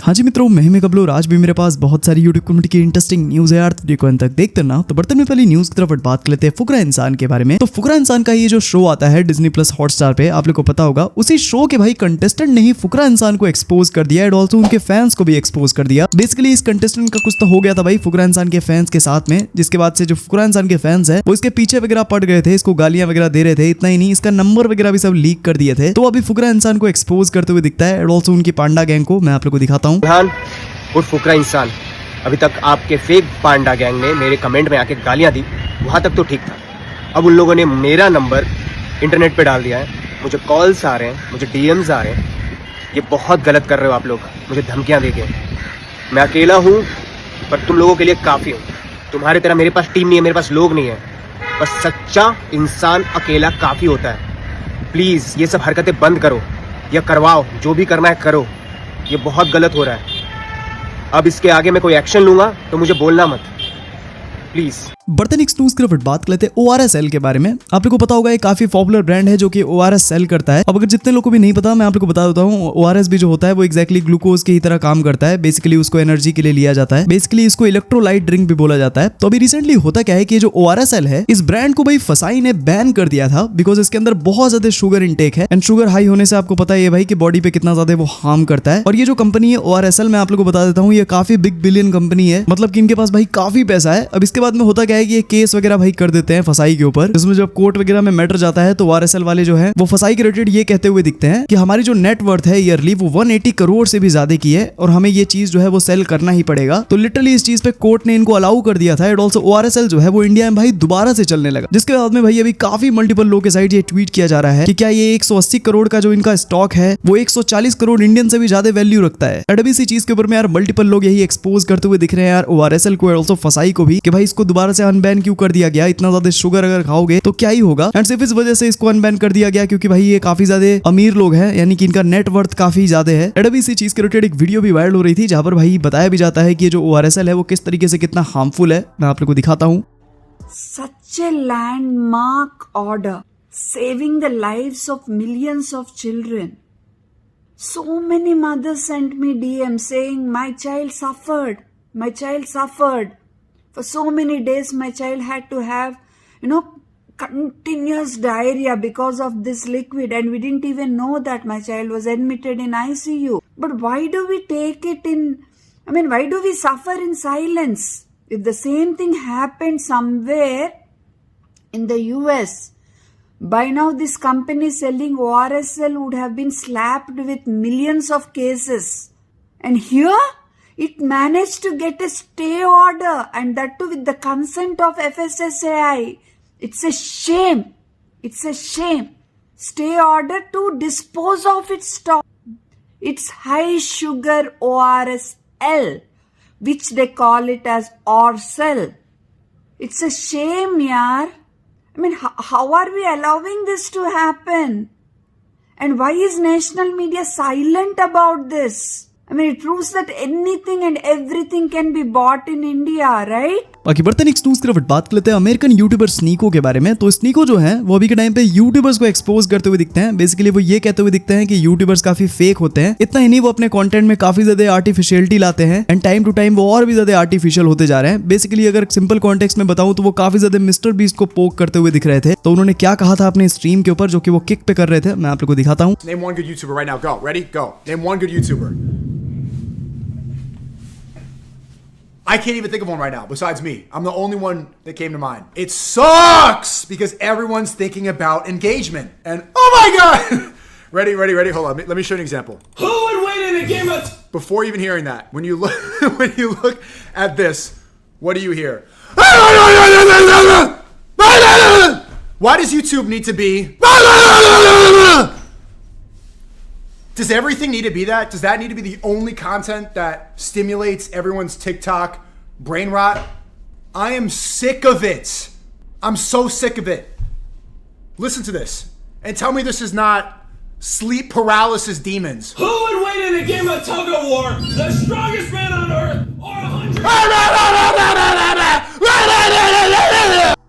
हाँ जी मित्रों, मैं हूं कबलो। आज भी मेरे पास बहुत सारी यूट्यूब कम्युनिटी की इंटरेस्टिंग न्यूज है यार, तो वीडियो को अंत तक देखते रहना। तो बढ़ते में पहली न्यूज की तरफ बात कर लेते हैं फुकरा इंसान के बारे में। तो फुकरा इंसान का ये जो शो आता है डिज्नी प्लस हॉटस्टार पे, आप लोग को पता होगा, उसी शो के भाई कंटेस्टेंट ने ही फुकरा इंसान को एक्सपोज कर दिया एंड ऑल्सो उनके फैंस को भी एक्सपोज कर दिया। बेसिकली इस कंटेस्टेंट का कुछ तो हो गया था भाई फुकरा इंसान के फैंस के साथ में, जिसके बाद से जो फुकरा इंसान के फैंस है वो इसके पीछे वगैरह पड़ गए थे, इसको गालियां वगैरह दे रहे थे। इतना ही नहीं, इसका नंबर वगैरह भी सब लीक कर दिए थे। तो अभी फुकरा इंसान को एक्सपोज करते हुए दिखता है एंड ऑल्सो उनकी पांडा गैंग को मैं आप लोग को दिखाता हूँ। और फुकरा इंसान, अभी तक आपके फेक पांडा गैंग ने मेरे कमेंट में आके गालियां दी, वहां तक तो ठीक था। अब उन लोगों ने मेरा नंबर इंटरनेट पे डाल दिया है, मुझे कॉल्स आ रहे हैं, मुझे डीएम्स आ रहे हैं। ये बहुत गलत कर रहे हो आप लोग, मुझे धमकियां दे के। मैं अकेला हूँ पर तुम लोगों के लिए काफ़ी हूँ। तुम्हारे तरह मेरे पास टीम नहीं है, मेरे पास लोग नहीं है। बस सच्चा इंसान अकेला काफ़ी होता है। प्लीज़ ये सब हरकतें बंद करो या करवाओ, जो भी करना है करो। ये बहुत गलत हो रहा है। अब इसके आगे मैं कोई एक्शन लूंगा तो मुझे बोलना मत, प्लीज। बढ़ते नेक्स्ट न्यूज की तरफ बात कर लेते हैं ORSL के बारे में। आप लोगों को पता होगा, ये काफी पॉपुलर ब्रांड है जो कि ORS सेल करता है। अब अगर जितने लोगों को भी नहीं पता, मैं आप लोगों को बता देता हूँ। ORS भी जो होता है वो एक्जैक्टली ग्लूकोज की ही तरह काम करता है। बेसिकली उसको एनर्जी के लिए लिया जाता है। बेसिकली इसको इलेक्ट्रोलाइट ड्रिंक भी बोला जाता है। तो अभी रिसेंटली होता क्या है कि जो ORSL है, इस ब्रांड को भाई फसाई ने बैन कर दिया था बिकॉज इसके अंदर बहुत ज्यादा शुगर इंटेक है एंड शुगर हाई होने से आपको पता है भाई कि बॉडी पे कितना ज्यादा वो हार्म करता है। और ये जो कंपनी है ORSL, मैं आप लोगों को बता देता हूँ, ये काफी बिग बिलियन कंपनी है। मतलब कि इनके पास भाई काफी पैसा है। अब इसके बाद में होता क्या है कि ये केस वगैरह भाई कर देते हैं फसाई के ऊपर, जिसमें जब कोर्ट वगैरह में मैटर जाता है तो ORSL वाले जो है वो फसाई के रिलेटेड ये कहते हुए दिखते हैं कि हमारी जो नेटवर्थ है ईयरली वो 180 करोड़ से भी ज्यादा की है और हमें ये चीज जो है वो सेल करना ही पड़ेगा। तो लिटरली इस चीज पे कोर्ट ने इनको अलाउ कर दिया था एंड ऑल्सो ORSL जो है वो इंडिया में भाई दोबारा से चलने लगा। जिसके बाद में भाई अभी काफी मल्टीपल लोग के साइड ये ट्वीट किया जा रहा है कि क्या ये 180 करोड़ का जो इनका स्टॉक है वो 140 करोड़ इंडियन से भी ज्यादा वैल्यू रखता है। एंड अभी इसी चीज के ऊपर में यार मल्टीपल लोग यही एक्सपोज करते हुए दिख रहे हैं यार ORSL को और ऑल्सो फसाई को भी, कि भाई इसको दोबारा से अनबैन क्यों कर दिया गया। इतना ज्यादा शुगर अगर खाओगे तो क्या ही होगा। एंड सिर्फ इस वजह से इसको अनबैन कर दिया गया क्योंकि भाई ये काफी ज्यादा अमीर लोग हैं, यानी कि इनका नेटवर्थ काफी ज्यादा है। एंड अभी इसी चीज के रिलेटेड एक वीडियो भी वायरल हो रही थी जहां पर भाई बताया भी जाता है कि ये जो ORSL है वो किस तरीके से कितना हार्मफुल है। मैं आप लोग को दिखाता हूँ। Such a landmark order, saving the lives of millions of children. So many mothers sent me DM saying, my child suffered. For so many days, my child had to have, continuous diarrhea because of this liquid, and we didn't even know that my child was admitted in ICU. But why do we why do we suffer in silence? If the same thing happened somewhere in the US, by now this company selling ORSL would have been slapped with millions of cases. And here, it managed to get a stay order, and that too with the consent of FSSAI. It's a shame. Stay order to dispose of its stock. It's high sugar ORSL, which they call it as ORSL. It's a shame, yaar. How are we allowing this to happen? And why is national media silent about this? It proves that anything and everything can be bought in India, right? बाकी बढ़ते next news की तरफ बात कर लेते हैं American YouTuber स्नीको के बारे में। तो स्नीको जो है वो अभी के टाइम पे यूट्यूबर्स को एक्सपोज करते हुए दिखते हैं। बेसिकली वो ये कहते हुए दिखते हैं कि यूट्यूबर्स काफी फेक होते हैं। इतना ही नहीं, वो अपने कंटेंट में काफी ज्यादा आर्टिफिशियलिटी लाते हैं एंड टाइम टू टाइम वो और भी ज्यादा आर्टिफिशियल होते जा रहे हैं। बेसिकली अगर सिंपल कॉन्टेक्स्ट में बताऊं तो वो काफी ज्यादा मिस्टर बीस्ट को पोक करते हुए दिख रहे थे। तो उन्होंने क्या कहा था अपने स्ट्रीम के ऊपर जो कि वो किक पे कर रहे थे, मैं आप लोग को दिखाता हूँ। Name one good YouTuber right now. Go. Ready? Go. Name one good YouTuber. I can't even think of one right now besides me. I'm the only one that came to mind. It sucks because everyone's thinking about engagement. And oh my God! Ready? Hold on. Let me show you an example. Who would win in a game of... Before even hearing that, when you look at this, what do you hear? Why does YouTube need to be... Does everything need to be that? Does that need to be the only content that stimulates everyone's TikTok brain rot? I am sick of it. I'm so sick of it. Listen to this and tell me this is not sleep paralysis demons. Who would win in a game of tug of war? The strongest man on earth or 100?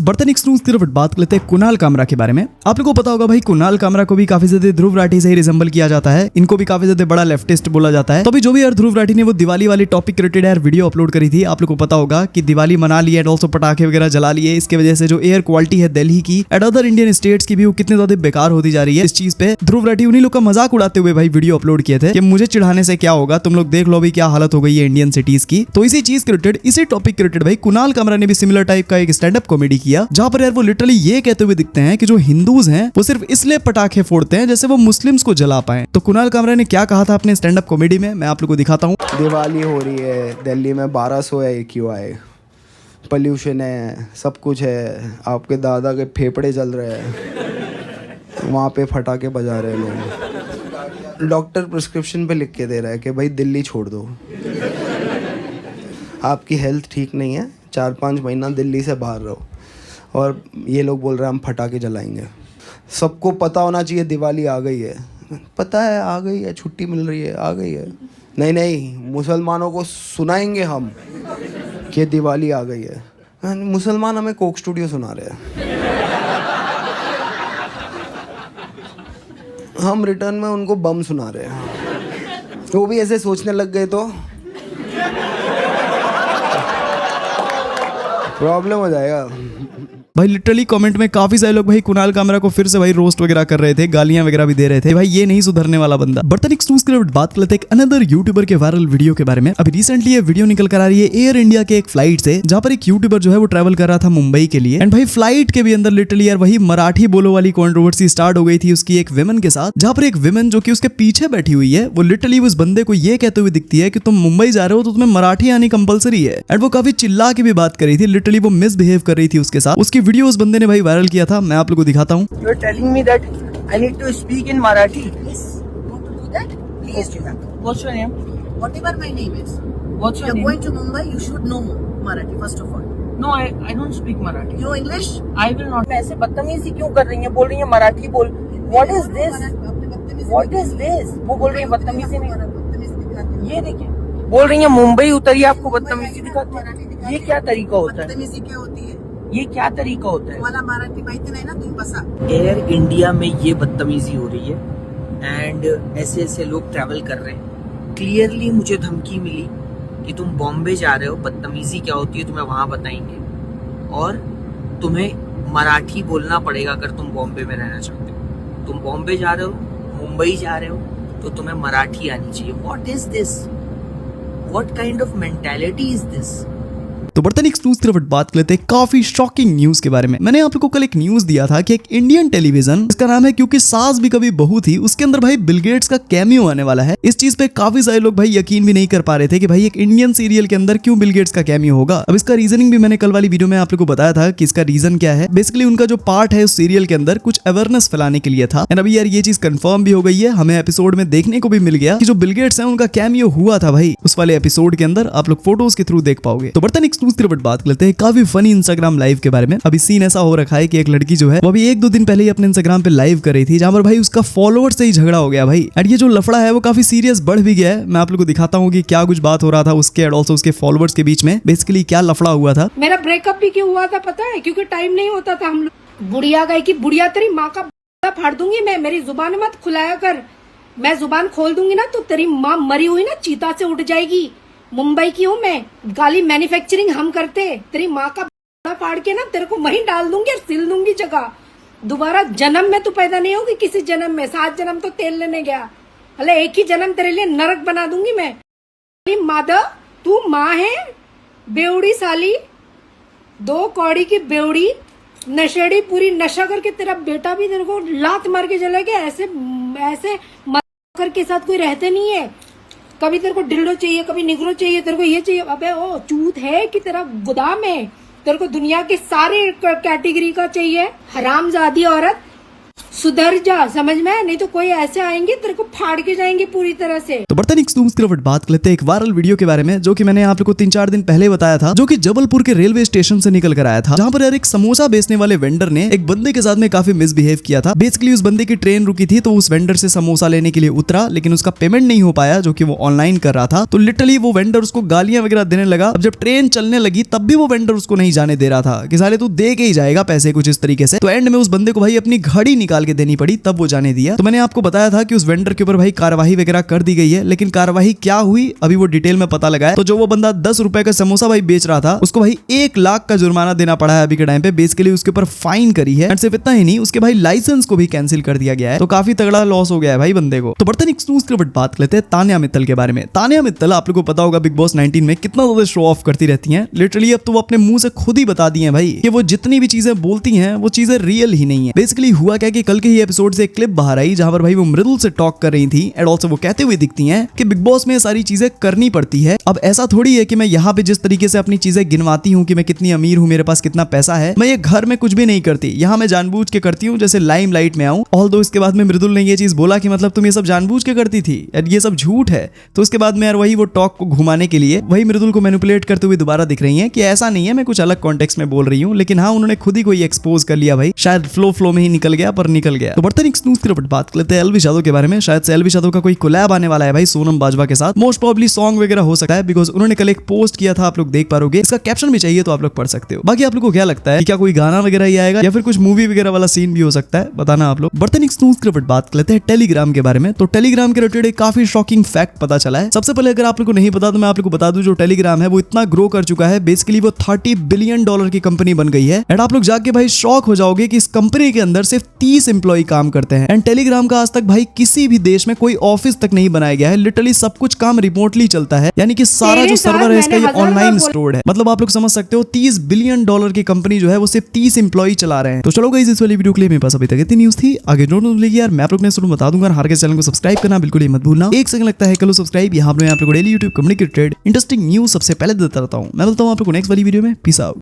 बढ़ते next news की तरफ बात कर लेते हैं कुणाल कामरा के बारे में। आप लोगों को पता होगा भाई कुणाल कामरा को भी काफी ज्यादा ध्रुव राठी से ही रिजेंबल किया जाता है, इनको भी काफी ज्यादा बड़ा लेफ्टिस्ट बोला जाता है। तो अभी जो भी यार ध्रुव राठी ने वो दिवाली वाली टॉपिक रिलेटेड यार वीडियो अपलोड करी थी, आप लोगों को पता होगा कि दिवाली मना ली एंड ऑल्सो पटाखे वगैरह जला लिए, इसके वजह से जो एयर क्वालिटी है दिल्ली की एंड अदर इंडियन स्टेट्स की भी वो कितने ज्यादा बेकार होती जा रही है। इस चीज पे ध्रुव राठी उन्हीं लोग का मजाक उड़ाते हुए भाई वीडियो अपलोड किए थे कि मुझे चिढ़ाने से क्या होगा, तुम लोग देख लो भाई क्या हालत हो गई है इंडियन सिटीज की। तो इसी चीज के रिलेटेड, इसी टॉपिक के रिलेटेड भाई कुणाल कामरा ने भी सिमिलर टाइप का एक स्टैंड अप कॉमेडी किया, जहां पर यार वो लिटरली ये कहते हुए दिखते हैं कि जो हिंदूज हैं वो सिर्फ इसलिए पटाखे फोड़ते हैं जैसे वो मुस्लिम्स को जला पाए। तो कुणाल कामरा ने क्या कहा था अपने स्टैंड अप कॉमेडी में, मैं आप लोगों को दिखाता हूँ। दिवाली हो रही है दिल्ली में, 1200 है AQI, पोल्यूशन है, सब कुछ है, आपके दादा के फेफड़े जल रहे हैं, वहाँ पे फटाके बजा रहे हैं लोग। डॉक्टर प्रिस्क्रिप्शन पे लिख के दे रहा है कि भाई दिल्ली छोड़ दो, आपकी हेल्थ ठीक नहीं है, 4-5 महीना दिल्ली से बाहर रहो। और ये लोग बोल रहे हैं हम फटाके जलाएंगे। सबको पता होना चाहिए दिवाली आ गई है, पता है आ गई है, छुट्टी मिल रही है, आ गई है। नहीं नहीं, मुसलमानों को सुनाएंगे हम कि दिवाली आ गई है। मुसलमान हमें कोक स्टूडियो सुना रहे हैं, हम रिटर्न में उनको बम सुना रहे हैं। वो भी ऐसे सोचने लग गए तो प्रॉब्लम हो जाएगा। भाई लिटरली कमेंट में काफी सारे लोग भाई कुणाल कामरा को फिर से भाई रोस्ट वगैरह कर रहे थे, गालियां वगैरह भी दे रहे थे। भाई ये नहीं सुधरने वाला बंदा। बर्तन एक न्यूज़ की बात कर लेते हैं अनदर यूट्यूबर के वायरल वीडियो के बारे में। अभी रिसेंटली ये वीडियो निकल कर आ रही है एयर इंडिया के एक फ्लाइट से, जहां पर एक यूट्यूबर जो है वो ट्रैवल कर रहा था मुंबई के लिए। एंड भाई फ्लाइट के भी अंदर लिटरली यार वही मराठी बोलो वाली कॉन्ट्रोवर्सी स्टार्ट हो गई थी उसकी एक विमेन के साथ, जहां पर एक विमेन जो कि उसके पीछे बैठी हुई है वो लिटरली उस बंदे को ये कहते हुए दिखती है कि तुम मुंबई जा रहे हो तो तुम्हें मराठी आनी कंपलसरी है। एंड वो काफी चिल्ला के भी बात कर रही थी, लिटरली वो मिसबिहेव कर रही थी उसके साथ। उसकी वीडियो उस बंदे ने भाई वायरल किया था, मैं आप लोगों को दिखाता हूँ। You are telling me that I need to speak in Marathi. Yes, want to do that? Please do that. What's your name? Whatever my name is. What's your You're name? going to Mumbai, you should know Marathi first of all. No, I don't speak Marathi. You know English? I will not. ऐसे बदतमीजी क्यों कर रही है? बोल रही है मराठी बोल. What is this? What is this? वो बोल रही है बदतमीजी नहीं. ये देखिए, बोल रही है मुंबई उतरी आपको बदतमीजी दिखाती है. ये क्या तरीका होता है? बदतमीजी क्या होती है? ये क्या तरीका होता है? तुम्हाला मराठी माहिती नाही ना, तुम्ही बसा. एयर इंडिया में ये बदतमीजी हो रही है एंड ऐसे ऐसे लोग ट्रैवल कर रहे हैं। क्लियरली मुझे धमकी मिली कि तुम बॉम्बे जा रहे हो, बदतमीजी क्या होती है तुम्हें वहां बताएंगे और तुम्हें मराठी बोलना पड़ेगा अगर तुम बॉम्बे में रहना चाहते हो। तुम बॉम्बे जा रहे हो, मुंबई जा रहे हो तो तुम्हें मराठी आनी चाहिए। What is this? What kind of mentality is this? तो बर्तन एक न्यूज की तरफ बात कर लेते हैं काफी शॉकिंग न्यूज के बारे में। मैंने आप लोगों को कल एक न्यूज दिया था कि एक इंडियन टेलीविजन, इसका नाम है क्योंकि सास भी कभी बहू थी, उसके अंदर भाई बिल गेट्स का कैमियो आने वाला है। इस चीज पे काफी सारे लोग भाई यकीन भी नहीं कर पा रहे थे कि भाई एक इंडियन सीरियल के अंदर क्यों बिल गेट्स का कैमियो होगा। अब इसका रीजनिंग भी मैंने कल वाली वीडियो में आप लोगों को बताया था कि इसका रीजन क्या है। बेसिकली उनका जो पार्ट है उस सीरियल के अंदर कुछ अवेयरनेस फैलाने के लिए था। एंड अभी यार ये चीज कंफर्म भी हो गई है, हमें एपिसोड में देखने को भी मिल गया कि जो बिल गेट्स है उनका कैमियो हुआ था भाई उस वाले एपिसोड के अंदर। आप लोग फोटोज के थ्रू देख पाओगे। तो बर्तन एक न्यूज की तरफ बात कर लेते हैं काफी फनी इंस्टाग्राम लाइव के बारे में। अभी सीन ऐसा हो रखा है कि एक लड़की जो है वो अभी 1-2 दिन पहले ही अपने इंस्टाग्राम पे लाइव कर रही थी, जहां पर भाई उसका फॉलोअर से ही झगड़ा हो गया भाई। एंड ये जो लफड़ा है वो काफी सीरियस बढ़ भी गया है। मैं आप लोगों को दिखाता हूँ कि क्या कुछ बात हो रहा था उसके एंड ऑल्सो उसके फॉलोअर्स के बीच में, बेसिकली क्या लफड़ा हुआ था। मेरा ब्रेकअप भी क्यों हुआ था पता है? क्योंकि टाइम नहीं होता था। हम लोग बुढ़िया गई कि बुढ़िया तेरी माँ का फाड़ दूंगी मैं, मेरी जुबान मत खुलाया कर, मैं जुबान खोल दूंगी ना तो तेरी माँ मरी हुई ना चीता से उठ जाएगी। मुंबई की हूँ मैं, गाली मैन्युफैक्चरिंग हम करते, तेरी माँ का फाड़ के ना तेरे को वहीं डाल दूंगी और सिल दूंगी जगह। दोबारा जन्म में तू पैदा नहीं होगी, किसी जन्म में। 7 जन्म तो तेल लेने गया, अरे एक ही जन्म तेरे लिए नरक बना दूंगी मैं। मादा तू माँ है बेवड़ी साली, 2 कौड़ी की बेवड़ी, नशेड़ी, पूरी नशा करके तेरा बेटा भी तेरे को लात मार के चला गया। ऐसे मकर के साथ कोई रहते नहीं है। कभी तेरे को डिल्डो चाहिए, कभी निगरो चाहिए, तेरे को ये चाहिए। अबे ओ चूत है कि तेरा गोदाम है, तेरे को दुनिया के सारे कैटेगरी का चाहिए। हरामजादी औरत, सुधर जा, समझ में? नहीं तो कोई ऐसे आएंगे तेरे को फाड़ के जाएंगे पूरी तरह से। तो बढ़ते नेक्स्ट न्यूज़ की तरफ बात कर लेते हैं एक वायरल वीडियो के बारे में, जो कि मैंने आप लोग को 3-4 दिन पहले बताया था, जो कि जबलपुर के रेलवे स्टेशन से निकल कर आया था, जहां पर यार एक समोसा बेचने वाले वेंडर ने एक बंदे के साथ में काफी मिसबिहेव किया था। बेसिकली उस बंदे की ट्रेन रुकी थी, तो उस वेंडर से समोसा लेने के लिए उतरा, लेकिन उसका पेमेंट नहीं हो पाया, जो कि वो ऑनलाइन कर रहा था। तो लिटरली वो वेंडर उसको गालियां वगैरह देने लगा। अब जब ट्रेन चलने लगी तब भी वो वेंडर उसको नहीं जाने दे रहा था कि साले तू दे के ही जाएगा पैसे, कुछ इस तरीके से। तो एंड में उस बंदे को भाई अपनी घड़ी निकाल के देनी पड़ी, तब वो जाने दिया। तो मैंने आपको बताया था कि उस वेंडर के ऊपर भाई कार्रवाई वगैरह कर दी गई है, लेकिन कार्रवाई क्या हुई अभी वो डिटेल में पता लगा है। तो जो वो बंदा 10 रुपए का समोसा भाई बेच रहा था, उसको भाई 1 लाख का जुर्माना देना पड़ा है अभी के टाइम पे। बेसिकली उसके ऊपर फाइन करी है, एंड सिर्फ इतना ही नहीं, उसके भाई लाइसेंस को भी कैंसिल कर दिया गया है। तो काफी तगड़ा लॉस हो गया है भाई बंदे को। तो बढ़ते नेक्स्ट न्यूज़ की बात लेते हैं तान्या मित्तल के बारे में। तान्या मित्तल आप लोगों को पता होगा बिग बॉस 19 में कितना ज्यादा शो ऑफ करती रहती हैं। लिटरली अब तो वो अपने मुंह से खुद ही बता दी हैं भाई कि वो जितनी भी चीजें बोलती हैं वो चीजें रियल ही नहीं है। बेसिकली हुआ क्या कि कल के ही एपिसोड से एक क्लिप बाहर आई जहां पर भाई वो मृदुल से टॉक कर रही थी, एंड ऑल्सो वो कहते हुए दिखती हैं कि बिग बॉस में सारी चीजें करनी पड़ती है। अब ऐसा थोड़ी है कि मैं यहाँ पे जिस तरीके से अपनी चीजें गिनवाती हूँ कि मैं कितनी अमीर हूँ, मेरे पास कितना पैसा है, मैं ये घर में कुछ भी नहीं करती। यहाँ मैं जानबूझ के करती हूँ जैसे लाइम लाइट में आऊँ। ऑल्दो इसके बाद में मृदुल ने ये चीज बोला कि मतलब तुम ये सब जानबूझ के करती थी, ये सब झूठ है। तो उसके बाद में यार वही वो टॉक को घुमाने के लिए वही मृदुल को मैनिपुलेट करते हुए दोबारा दिख रही हैं कि ऐसा नहीं है, मैं कुछ अलग कॉन्टेक्स्ट में बोल रही हूँ। लेकिन हाँ, उन्होंने खुद ही कोई एक्सपोज कर लिया भाई, शायद फ्लो में ही निकल गया, पर निकल गया। तो बढ़ते नेक्स्ट न्यूज़ की तरफ बात करते हैं एलवी यादव के बारे में। शायद से एलवी यादव का कोई कोलैब आने वाला है भाई सोनम बाजवा के साथ। मोस्ट प्रोबेबली सॉन्ग वगैरह हो सकता है, बिकॉज उन्होंने कल एक पोस्ट किया था, आप लोग देख पाओगे। इसका कैप्शन भी चाहिए तो आप लोग पढ़ सकते हो। बाकी आप लोग को क्या लगता है कि क्या कोई गाना वगैरह ही आएगा या फिर कुछ मूवी वगैरह वाला सीन भी हो सकता है, बताना आप लोग। बढ़ते नेक्स्ट न्यूज़ की तरफ बात करते हैं टेलीग्राम के बारे में। तो टेलीग्राम के रिलेटेड एक काफी शॉकिंग फैक्ट पता चला है। सबसे पहले अगर आप लोग को नहीं पता तो मैं आप लोग को बता दूं, जो टेलीग्राम है वो इतना ग्रो कर चुका है, बेसिकली वो $30 बिलियन की कंपनी बन गई है। एंड आप लोग जाके भाई शॉक हो जाओगे कि इस कंपनी के अंदर सिर्फ 30 एम्प्लॉय काम करते हैं। एंड टेलीग्राम का आज तक भाई किसी भी देश में कोई ऑफिस तक नहीं बनाया गया है। लिटरली सब कुछ काम रिमोटली चलता है, यानी कि सारा जो सर्वर है इसका ये ऑनलाइन स्टोर्ड है। मतलब आप लोग समझ सकते हो $30 बिलियन की कंपनी जो है वो सिर्फ 30 एम्प्लॉय चला रहे हैं। तो चलो गाइस, इस वाली वीडियो के लिए मेरे पास अभी तक इतनी न्यूज़ थी। आगे जो न्यूज़ लेगी यार मैं आप लोग ने शुरू बता दूंगा। हर के चैनल को सब्सक्राइब करना बिल्कुल ही मत भूलना। 1 सेकंड लगता है, करो सब्सक्राइब। यहाँ पे आप लोग daily YouTube communicated interesting news सबसे पहले देता रहता हूँ। मैं बोलता हूँ आप लोग को नेक्स्ट वाली वीडियो में। Peace out.